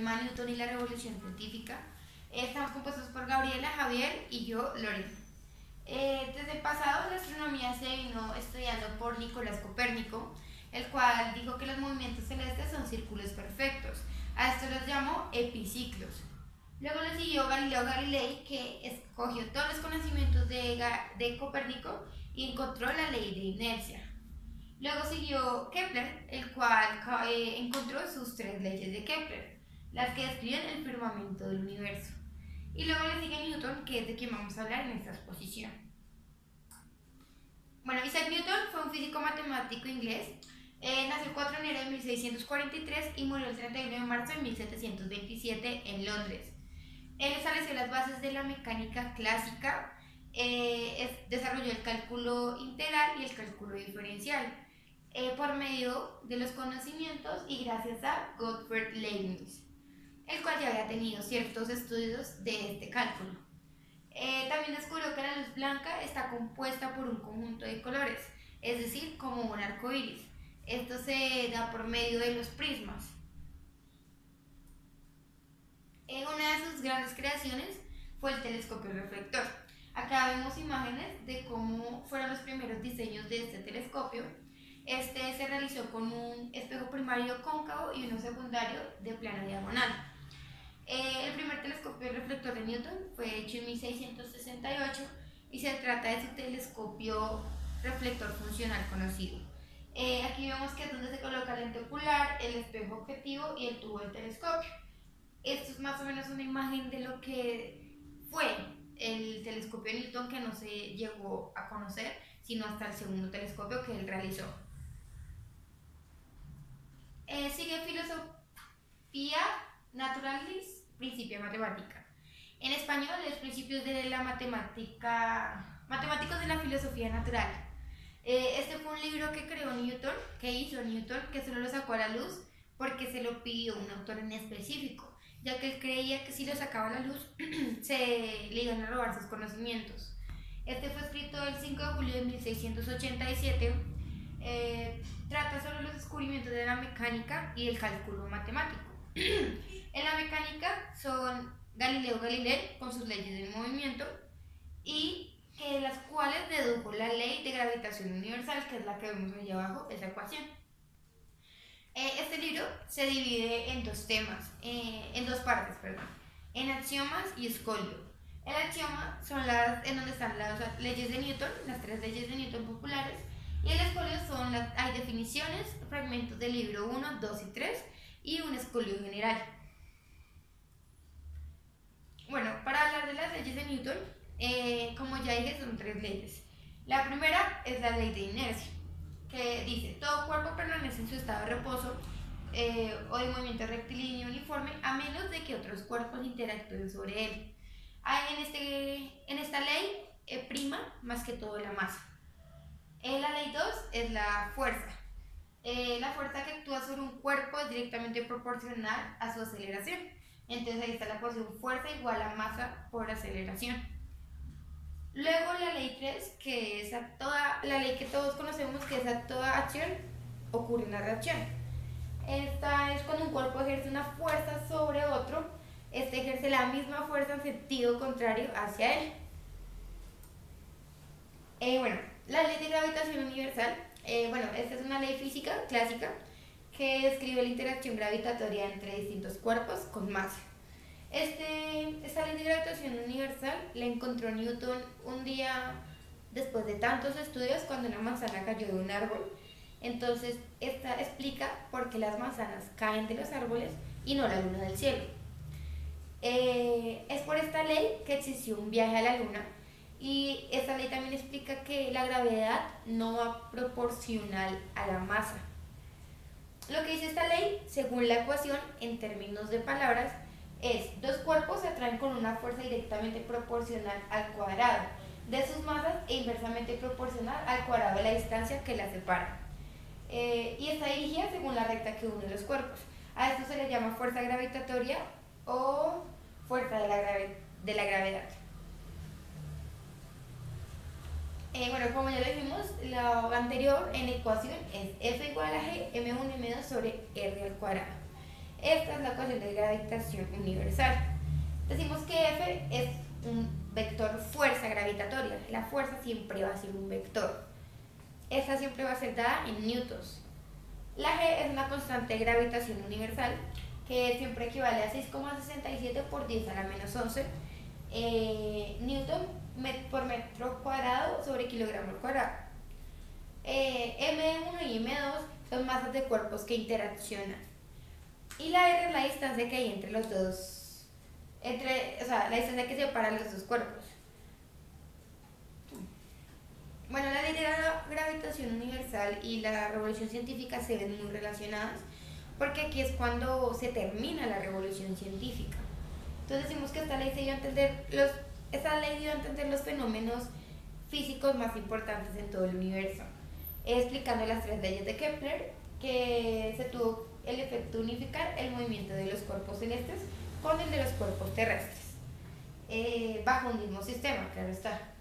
tema Newton y la revolución científica. Estamos compuestos por Gabriela, Javier y yo, Lorena. Desde el pasado la astronomía se vino estudiando por Nicolás Copérnico, el cual dijo que los movimientos celestes son círculos perfectos. A esto los llamó epiciclos. Luego le siguió Galileo Galilei, que escogió todos los conocimientos de Copérnico y encontró la ley de inercia. Luego siguió Kepler, el cual encontró sus tres leyes de Kepler, las que describen el firmamento del universo. Y luego le sigue Newton, que es de quien vamos a hablar en esta exposición. Bueno, Isaac Newton fue un físico matemático inglés. Nació el 4 de enero de 1643 y murió el 31 de marzo de 1727 en Londres. Él estableció las bases de la mecánica clásica, desarrolló el cálculo integral y el cálculo diferencial por medio de los conocimientos y gracias a Gottfried Leibniz, el cual ya había tenido ciertos estudios de este cálculo. También descubrió que la luz blanca está compuesta por un conjunto de colores, es decir, como un arco iris. Esto se da por medio de los prismas. Una de sus grandes creaciones fue el telescopio reflector. Acá vemos imágenes de cómo fueron los primeros diseños de este telescopio. Este se realizó con un espejo primario cóncavo y uno secundario de plano diagonal. El primer telescopio reflector de Newton fue hecho en 1668 y se trata de su telescopio reflector funcional conocido. Aquí vemos que es donde se coloca el lente ocular, el espejo objetivo y el tubo del telescopio. Esto es más o menos una imagen de lo que fue el telescopio de Newton, que no se llegó a conocer sino hasta el segundo telescopio que él realizó. Sigue filosofía naturalis, principia matemática. En español, los principios de la matemáticos de la filosofía natural. Este fue un libro que hizo Newton, que solo lo sacó a la luz porque se lo pidió un autor en específico, ya que él creía que si lo sacaba a la luz se le iban a robar sus conocimientos. Este fue escrito el 5 de julio de 1687. Trata sobre los descubrimientos de la mecánica y el cálculo matemático. En la mecánica son Galileo Galilei con sus leyes del movimiento y de las cuales dedujo la ley de gravitación universal, que es la que vemos ahí abajo, esa ecuación. Este libro se divide en dos partes, en axiomas y escolio. El axioma son en donde están las leyes de Newton, las tres leyes de Newton populares, y el escolio hay definiciones, fragmentos del libro 1, 2 y 3 y un escolio general. Bueno, para hablar de las leyes de Newton, como ya dije, son tres leyes. La primera es la ley de inercia, que dice: todo cuerpo permanece en su estado de reposo o de movimiento rectilíneo uniforme a menos de que otros cuerpos interactúen sobre él. En esta ley prima más que todo la masa. La ley 2 es la fuerza. La fuerza que actúa sobre un cuerpo es directamente proporcional a su aceleración. Entonces ahí está la ecuación: fuerza igual a masa por aceleración. Luego la ley 3, que es la ley que todos conocemos, que es a toda acción ocurre una reacción. Esta es cuando un cuerpo ejerce una fuerza sobre otro, este ejerce la misma fuerza en sentido contrario hacia él. La ley de gravitación universal, esta es una ley física clásica que describe la interacción gravitatoria entre distintos cuerpos con masa. Esta ley de gravitación universal la encontró Newton un día después de tantos estudios, cuando una manzana cayó de un árbol. Entonces, esta explica por qué las manzanas caen de los árboles y no la luna del cielo. Es por esta ley que existió un viaje a la luna, y esta ley también explica que la gravedad no va proporcional a la masa. Lo que dice esta ley, según la ecuación, en términos de palabras, es: dos cuerpos se atraen con una fuerza directamente proporcional al cuadrado de sus masas e inversamente proporcional al cuadrado de la distancia que las separa. Y está dirigida según la recta que une los cuerpos. A esto se le llama fuerza gravitatoria o fuerza de la gravedad. Como ya lo dijimos, lo anterior en ecuación es F igual a G, M1 y M2 sobre R al cuadrado. Esta es la ecuación de gravitación universal. Decimos que F es un vector fuerza gravitatoria. La fuerza siempre va a ser un vector. Esta siempre va a ser dada en newtons. La G es una constante de gravitación universal que siempre equivale a 6,67 por 10 a la menos 11 newton por metro cuadrado sobre kilogramo al cuadrado. M1 y M2 son masas de cuerpos que interaccionan. Y la R es la distancia que hay entre los dos, o sea, la distancia que separa los dos cuerpos. Bueno, la ley de la gravitación universal y la revolución científica se ven muy relacionadas porque aquí es cuando se termina la revolución científica. Entonces decimos que esta ley dio a entender los fenómenos físicos más importantes en todo el universo, explicando las tres leyes de Kepler, que se tuvo el efecto de unificar el movimiento de los cuerpos celestes con el de los cuerpos terrestres, bajo un mismo sistema, claro está.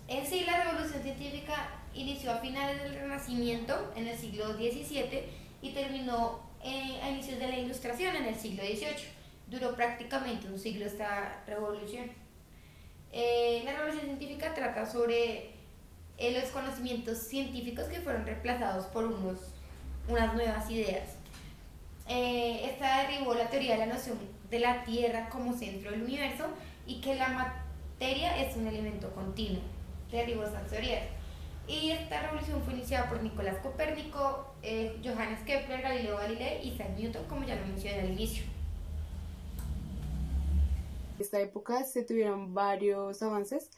En sí, la revolución científica inició a finales del Renacimiento, en el siglo XVII, y terminó a inicios de la Ilustración, en el siglo XVIII. Duró prácticamente un siglo esta revolución. La revolución científica trata sobre los conocimientos científicos que fueron reemplazados por unas nuevas ideas. Esta derribó la teoría de la noción de la Tierra como centro del universo y que la materia es un elemento continuo. Derribó estas teorías. Y esta revolución fue iniciada por Nicolás Copérnico, Johannes Kepler, Galileo Galilei y Isaac Newton, como ya lo mencioné al inicio. En esta época se tuvieron varios avances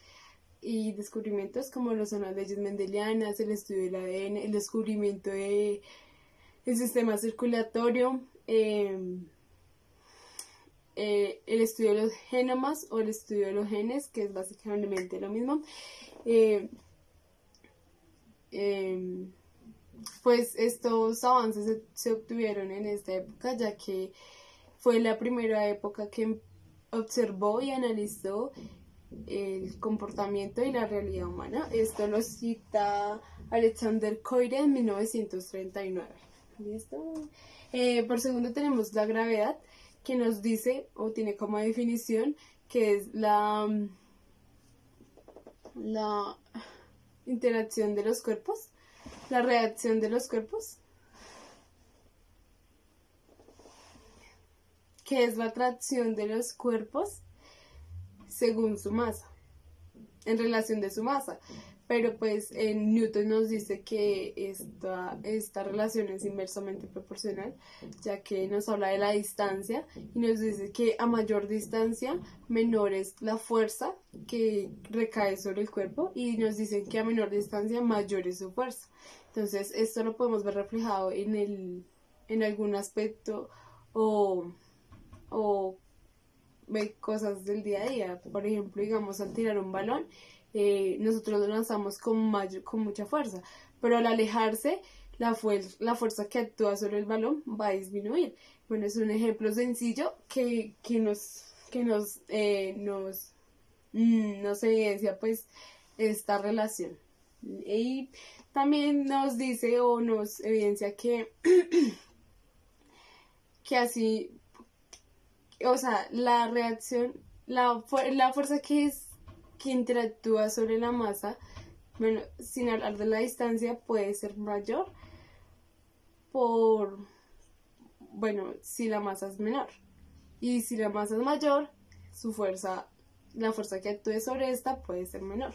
y descubrimientos como lo son las leyes mendelianas, el estudio del ADN, el descubrimiento del sistema circulatorio, el estudio de los genomas o el estudio de los genes, que es básicamente lo mismo. Pues estos avances se obtuvieron en esta época, ya que fue la primera época que observó y analizó el comportamiento y la realidad humana. Esto lo cita Alexander Coire en 1939. ¿Listo? Por segundo tenemos la gravedad, que nos dice o tiene como definición que es la interacción de los cuerpos, la reacción de los cuerpos, que es la atracción de los cuerpos según su masa, en relación de su masa. Pero pues en Newton nos dice que esta relación es inversamente proporcional, ya que nos habla de la distancia y nos dice que a mayor distancia, menor es la fuerza que recae sobre el cuerpo, y nos dicen que a menor distancia, mayor es su fuerza. Entonces esto lo podemos ver reflejado en algún aspecto o ve cosas del día a día. Por ejemplo, digamos, al tirar un balón, nosotros lo lanzamos con mucha fuerza, pero al alejarse, la fuerza que actúa sobre el balón va a disminuir. Bueno, es un ejemplo sencillo que nos evidencia pues esta relación. Y también nos dice o nos evidencia que así, o sea, la reacción, la fuerza que interactúa sobre la masa, bueno, sin hablar de la distancia, puede ser mayor si la masa es menor. Y si la masa es mayor, la fuerza que actúe sobre esta puede ser menor.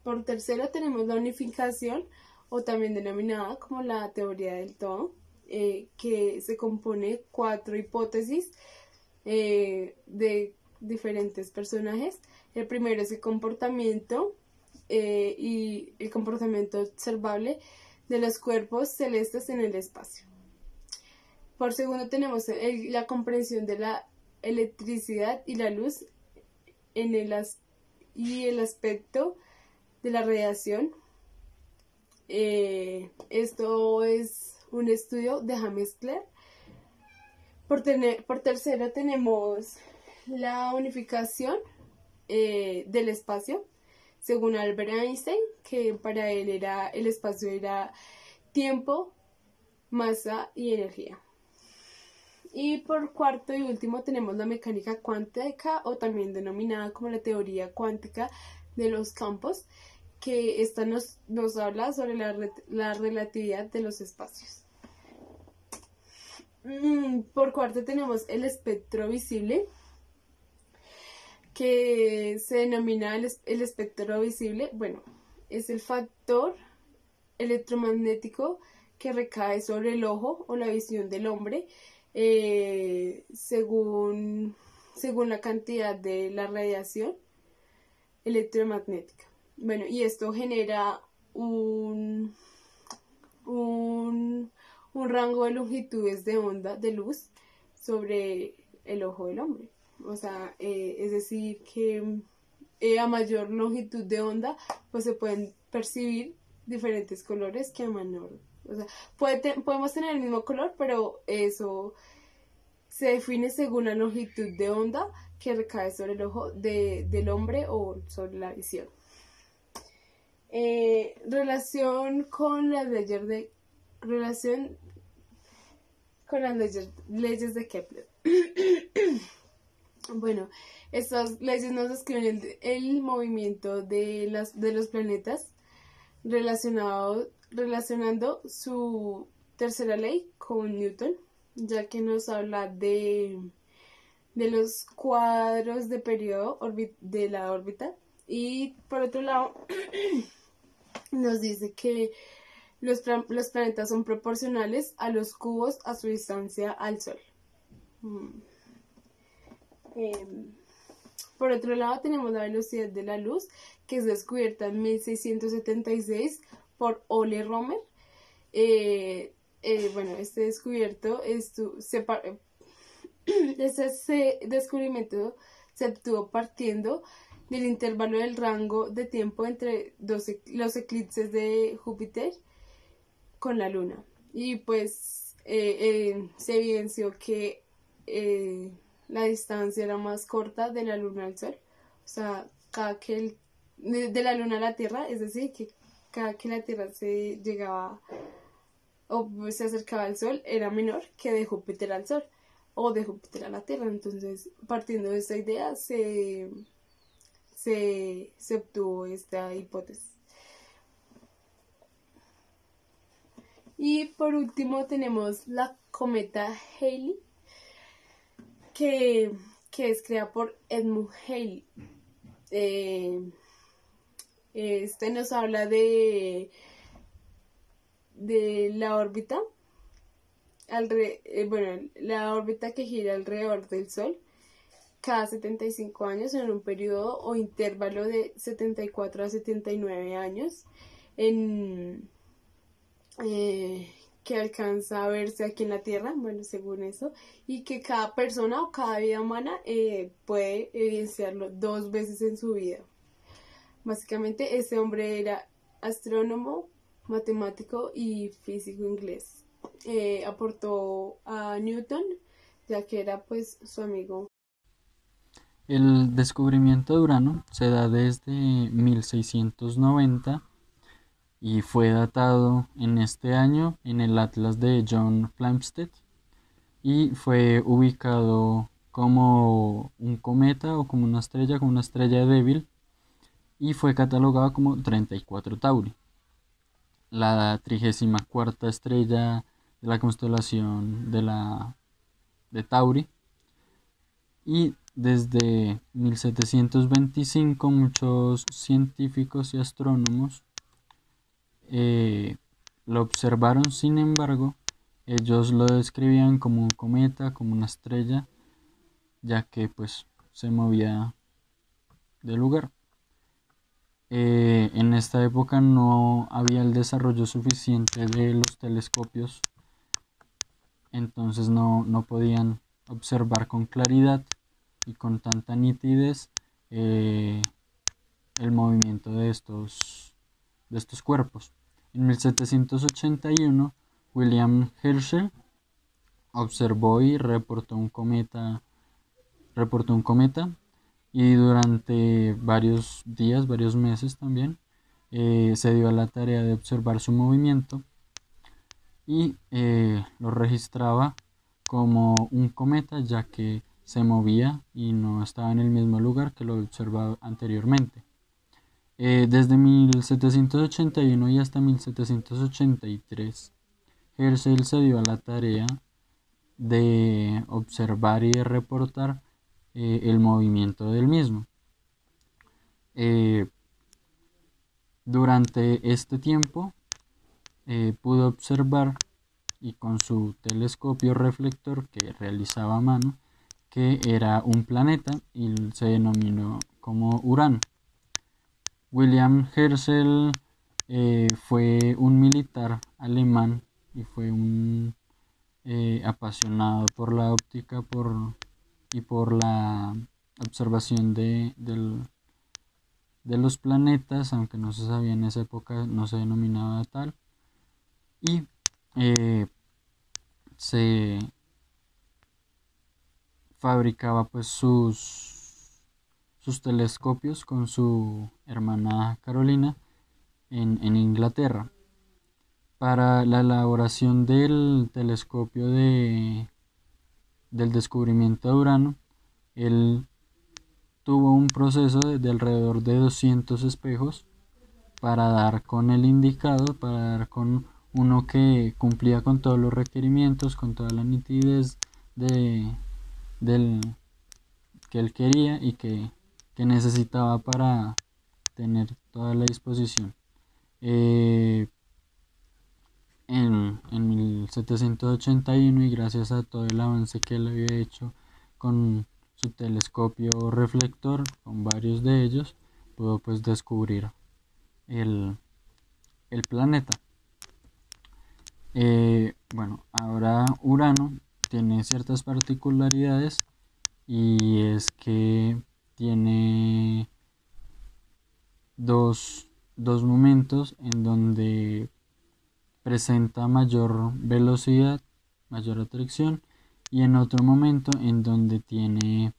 Por tercero tenemos la unificación, o también denominada como la teoría del todo, que se compone de 4 hipótesis de diferentes personajes. El primero es el comportamiento y el comportamiento observable de los cuerpos celestes en el espacio. Por segundo tenemos la comprensión de la electricidad y la luz y el aspecto de la radiación. Esto es un estudio de James Clerk. Por tercero tenemos la unificación del espacio, según Albert Einstein, que para él el espacio era tiempo, masa y energía. Y por cuarto y último tenemos la mecánica cuántica, o también denominada como la teoría cuántica de los campos, que esta nos habla sobre la relatividad de los espacios. Por cuarto tenemos el espectro visible, que se denomina el espectro visible. Bueno, es el factor electromagnético que recae sobre el ojo o la visión del hombre, según la cantidad de la radiación electromagnética. Bueno, y esto genera un rango de longitudes de onda de luz sobre el ojo del hombre. O sea, es decir, que a mayor longitud de onda, pues se pueden percibir diferentes colores que a menor. O sea, podemos tener el mismo color, pero eso se define según la longitud de onda que recae sobre el ojo del hombre o sobre la visión. Relación con las leyes de Kepler. Bueno, estas leyes nos describen el movimiento de los planetas, relacionando su tercera ley con Newton, ya que nos habla de los cuadros de periodo de la órbita. Y por otro lado, nos dice que los planetas son proporcionales a los cubos a su distancia al Sol. Por otro lado, tenemos la velocidad de la luz, que es descubierta en 1676 por Ole Romer. Bueno, este descubrimiento se obtuvo partiendo del intervalo del rango de tiempo entre los eclipses de Júpiter con la Luna. Y pues se evidenció que la distancia era más corta de la Luna al Sol. O sea, de la Luna a la Tierra, es decir, que cada que la Tierra se llegaba o se acercaba al Sol era menor que de Júpiter al Sol o de Júpiter a la Tierra. Entonces, partiendo de esta idea, se obtuvo esta hipótesis. Y por último tenemos la cometa Halley, que es creada por Edmund Halley. Este nos habla de la órbita, la órbita que gira alrededor del Sol cada 75 años en un periodo o intervalo de 74 a 79 años, que alcanza a verse aquí en la Tierra, bueno, según eso, y que cada persona o cada vida humana puede evidenciarlo 2 veces en su vida. Básicamente, ese hombre era astrónomo, matemático y físico inglés. Aportó a Newton, ya que era pues su amigo. El descubrimiento de Urano se da desde 1690 y fue datado en este año en el Atlas de John Flamsteed y fue ubicado como un cometa o como una estrella débil, y fue catalogado como 34 Tauri, la 34ª estrella de la constelación de Tauri. Y desde 1725 muchos científicos y astrónomos lo observaron. Sin embargo, ellos lo describían como un cometa, como una estrella, ya que pues se movía de lugar. En esta época no había el desarrollo suficiente de los telescopios, entonces no podían observar con claridad y con tanta nitidez el movimiento de estos cuerpos. En 1781, William Herschel observó y reportó un cometa, y durante varios días, varios meses también, se dio a la tarea de observar su movimiento, y lo registraba como un cometa, ya que se movía y no estaba en el mismo lugar que lo observaba anteriormente. Desde 1781 y hasta 1783, Herschel se dio a la tarea de observar y de reportar el movimiento del mismo. Durante este tiempo pudo observar, y con su telescopio reflector que realizaba a mano, que era un planeta y se denominó como Urano. William Herschel fue un militar alemán y fue un apasionado por la óptica y por la observación de los planetas, aunque no se sabía en esa época, no se denominaba tal, y se fabricaba pues sus telescopios con su hermana Carolina en Inglaterra. Para la elaboración del telescopio del descubrimiento de Urano, él tuvo un proceso de alrededor de 200 espejos para dar con el indicado, para dar con uno que cumplía con todos los requerimientos, con toda la nitidez del que él quería y que necesitaba para tener toda la disposición. En 1781, y gracias a todo el avance que él había hecho con su telescopio reflector, con varios de ellos, pudo pues descubrir el planeta. Bueno, ahora Urano tiene ciertas particularidades, y es que tiene dos momentos en donde presenta mayor velocidad, mayor atracción, y en otro momento en donde tiene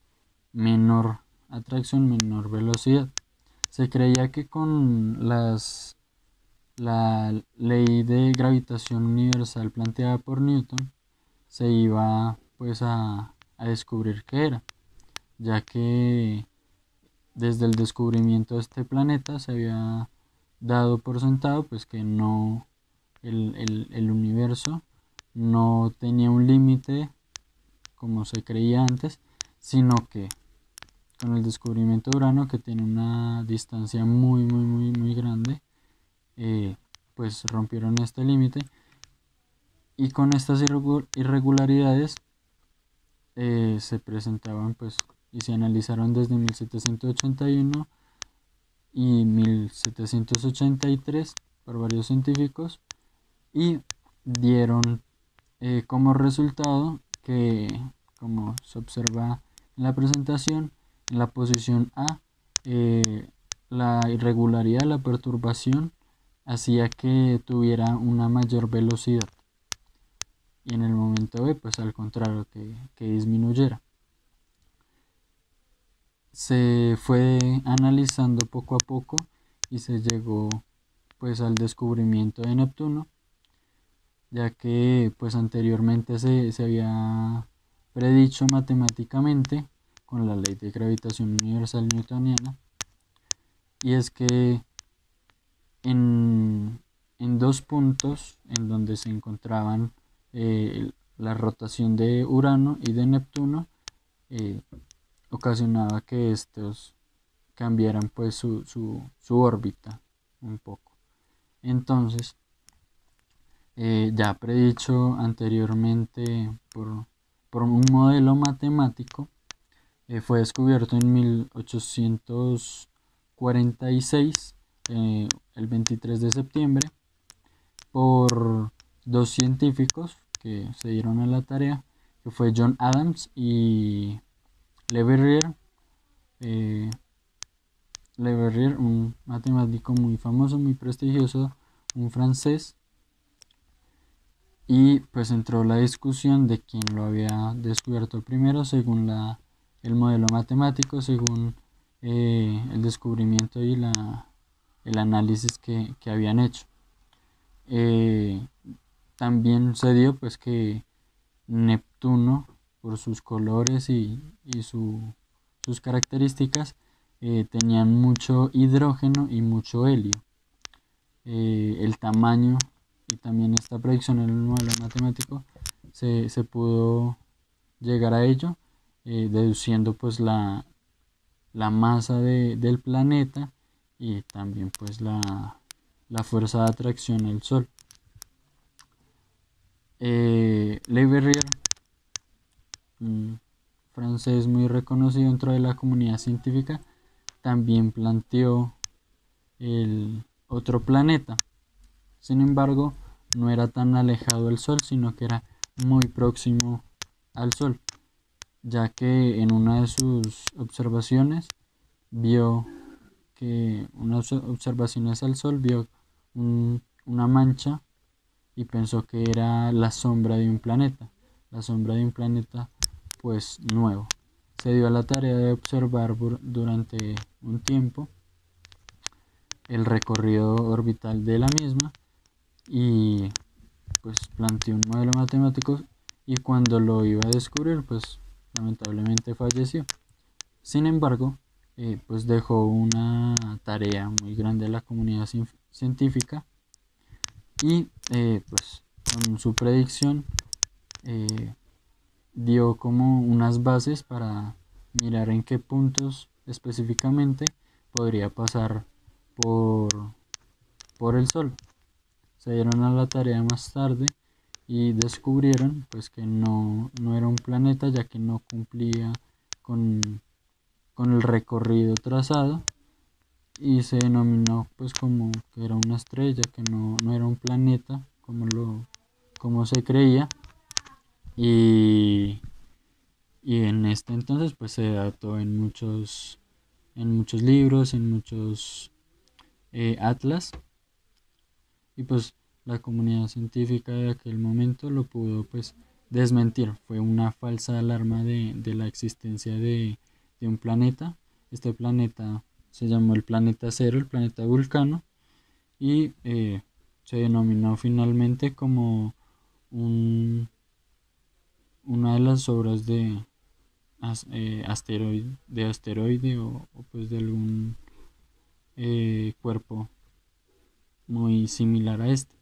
menor atracción, menor velocidad. Se creía que con la ley de gravitación universal planteada por Newton se iba pues a descubrir qué era, ya que desde el descubrimiento de este planeta se había dado por sentado pues que no el universo no tenía un límite como se creía antes, sino que con el descubrimiento de Urano, que tiene una distancia muy grande, pues rompieron este límite, y con estas irregularidades se presentaban pues y se analizaron desde 1781 y 1783 por varios científicos, y dieron como resultado que, como se observa en la presentación, en la posición A, la irregularidad, la perturbación, hacía que tuviera una mayor velocidad, y en el momento B, pues al contrario, que disminuyera. Se fue analizando poco a poco y se llegó pues al descubrimiento de Neptuno, ya que pues anteriormente se había predicho matemáticamente con la ley de gravitación universal newtoniana, y es que en dos puntos en donde se encontraban la rotación de Urano y de Neptuno, ocasionaba que estos cambiaran pues su órbita un poco. Entonces, ya predicho anteriormente por un modelo matemático, fue descubierto en 1846, el 23 de septiembre, por dos científicos que se dieron a la tarea, que fue John Adams y Le Verrier. Le Verrier, un matemático muy famoso, muy prestigioso, un francés, y pues entró la discusión de quién lo había descubierto primero según el modelo matemático, según el descubrimiento y el análisis que habían hecho. también se dio pues que Neptuno, por sus colores y sus características, tenían mucho hidrógeno y mucho helio. El tamaño y también esta predicción en el modelo matemático se pudo llegar a ello deduciendo pues la masa del planeta y también pues la fuerza de atracción al Sol. Le Verrier, un francés muy reconocido dentro de la comunidad científica, también planteó el otro planeta. Sin embargo, no era tan alejado del Sol, sino que era muy próximo al Sol, ya que en una de sus observaciones vio que unas observaciones al Sol vio una mancha y pensó que era la sombra de un planeta, pues nuevo. Se dio a la tarea de observar durante un tiempo el recorrido orbital de la misma y pues planteó un modelo matemático y cuando lo iba a descubrir pues lamentablemente falleció. Sin embargo, pues dejó una tarea muy grande a la comunidad científica y pues con su predicción dio como unas bases para mirar en qué puntos específicamente podría pasar por, por el Sol. Se dieron a la tarea más tarde y descubrieron pues que no era un planeta, ya que no cumplía con, con el recorrido trazado, y se denominó pues como que era una estrella, que no era un planeta como se creía, y en este entonces pues se dató en muchos libros, en muchos atlas, y pues la comunidad científica de aquel momento lo pudo pues desmentir. Fue una falsa alarma de la existencia de un planeta. Este planeta se llamó el planeta Cero, el planeta Vulcano, y se denominó finalmente como una de las obras de asteroide o pues de algún cuerpo muy similar a este.